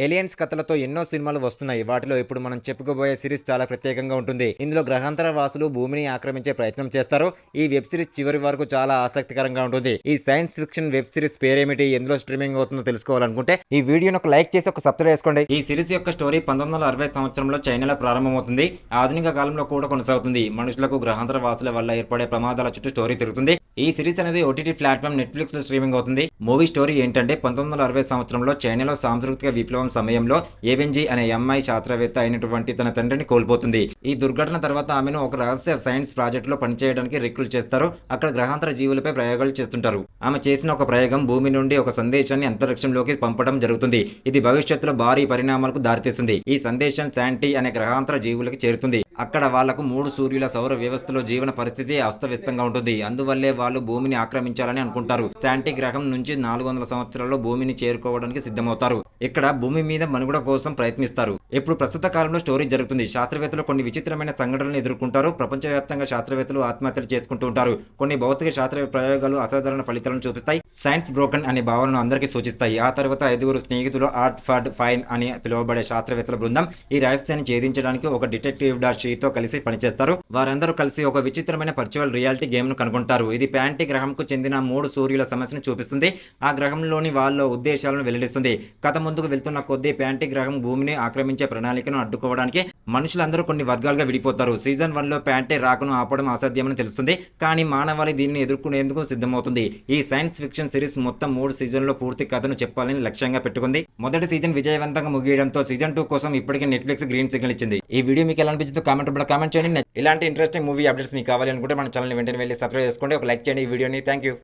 Aliens కథలతో ఎన్నో సినిమాలు వస్తున్నాయి. వాటిలో ఇప్పుడు మనం చెప్పుకోబోయే సిరీస్ చాలా ప్రత్యేకంగా ఉంటుంది. ఇందులో గ్రహాంతర వాసులు భూమిని ఆక్రమించే ప్రయత్నం చేస్తారు. ఈ వెబ్ సిరీస్ చివరి వరకు చాలా ఆసక్తికరంగా ఉంటుంది. ఈ సైన్స్ ఫిక్షన్ వెబ్ సిరీస్ పేరేమిటి, ఎందులో స్ట్రీమింగ్ అవుతుందో తెలుసుకోవాలనుకుంటే ఈ వీడియోను ఒక లైక్ చేసి ఒక సబ్స్క్రైబ్ చేసుకోండి. ఈ సిరీస్ యొక్క స్టోరీ 1960 సంవత్సరంలో చైనాలో ప్రారంభమవుతుంది. ఆధునిక కాలంలో కూడా కొనసాగుతుంది. మనుషులకు గ్రహాంతర వాసుల వల్ల ఏర్పడే ప్రమాదాల చుట్టూ స్టోరీ తిరుగుతుంది. ఈ సిరీస్ అనేది ఓటీటీ ప్లాట్ఫామ్ నెట్ఫ్లిక్స్ లో స్ట్రీమింగ్ అవుతుంది. మూవీ స్టోరీ ఏంటంటే 1960 సంవత్సరంలో చైనాలో సాంస్కృతిక విప్లవం సమయంలో ఏవెన్జీ అనే అమ్మాయి శాస్త్రవేత్త అయినటువంటి తన తండ్రిని కోల్పోతుంది. ఈ దుర్ఘటన తర్వాత ఆమెను ఒక రహస్య సైన్స్ ప్రాజెక్ట్ లో పనిచేయడానికి రిక్రూట్ చేస్తారు. అక్కడ గ్రహాంతర జీవులపై ప్రయోగాలు చేస్తుంటారు. ఆమె చేసిన ఒక ప్రయోగం భూమి నుండి ఒక సందేశాన్ని అంతరిక్షంలోకి పంపడం జరుగుతుంది. ఇది భవిష్యత్తులో భారీ పరిణామాలకు దారితీస్తుంది. ఈ సందేశం శాంటీ అనే గ్రహాంతర జీవులకి చేరుతుంది. అక్కడ వాళ్లకు 3 సూర్యుల సౌర వ్యవస్థలో జీవన పరిస్థితి అస్తవ్యస్తంగా ఉంటుంది. అందువల్లే వాళ్ళు భూమిని ఆక్రమించాలని అనుకుంటారు. శాంటీ గ్రహం నుంచి 400 సంవత్సరాల్లో భూమిని చేరుకోవడానికి సిద్ధమవుతారు. ఇక్కడ భూమి మీద మనుగడ కోసం ప్రయత్నిస్తారు. ఇప్పుడు ప్రస్తుత కాలంలో స్టోరీ జరుగుతుంది. శాస్త్రవేత్తలు కొన్ని విచిత్రమైన సంఘటనలు ఎదుర్కొంటారు. ప్రపంచవ్యాప్తంగా శాస్త్రవేత్తలు ఆత్మహత్యలు చేసుకుంటూ ఉంటారు. కొన్ని భౌతిక శాస్త్ర ప్రయోగాలు అసాధారణ ఫలితాలను చూపిస్తాయి. సైన్స్ బ్రోకన్ అనే భావనను అందరికీ సూచిస్తాయి. ఆ తర్వాత 5 స్నేహితులు ఆర్ట్ఫర్డ్ ఫైన్ అని పిలువబడే శాస్త్రవేత్తల బృందం ఈ రహస్యాన్ని ఛేదించడానికి ఒక డిటెక్టివ్ షీతో కలిసి పనిచేస్తారు. వారందరూ కలిసి ఒక విచిత్రమైన వర్చువల్ రియాలిటీ గేమ్ ను కనుగొంటారు. ఇది ప్యాంటీ గ్రహంకు చెందిన 3 సూర్యుల సమస్యను చూపిస్తుంది. ఆ గ్రహంలోని వాళ్ళ ఉద్దేశాలను వెల్లడిస్తుంది. కథ ముందుకు వెళ్తున్న కొద్దీ ప్యాంటీ గ్రహం భూమిని ఆక్రమించే ప్రణాళికను అడ్డుకోవడానికి మనుషులందరూ కొన్ని వర్గాలుగా విడిపోతారు. సీజన్ 1 లో ప్యాంటీ రాకను ఆపడం అసాధ్యమని తెలుస్తుంది. కానీ మానవాళి దీనిని ఎదుర్కొనేందుకు సిద్ధమవుతుంది. ఈ సైన్స్ ఫిక్షన్ సిరీస్ మొత్తం 3 సీజన్లో పూర్తి కథను చెప్పాలని లక్ష్యంగా పెట్టుకుంది. మొదటి సీజన్ విజయవంతంగా ముగియడంతో సీజన్ 2 కోసం ఇప్పటికే నెట్ఫ్లిక్స్ గ్రీన్ సిగ్నల్ ఇచ్చింది. ఈ వీడియో మీకు ఎలా అనిపించిందో కామెంట్ చేయండి. ఇలాంటి ఇంట్రెస్టింగ్ మూవీ అప్డేట్స్ మీకు కావాలి అనుకుంటే మన ఛానల్ వెంటనే వెళ్ళి సబ్స్క్రైబ్ చేసుకోండి. ఒక లైక్ చేయండి ఈ వీడియోని. Thank you.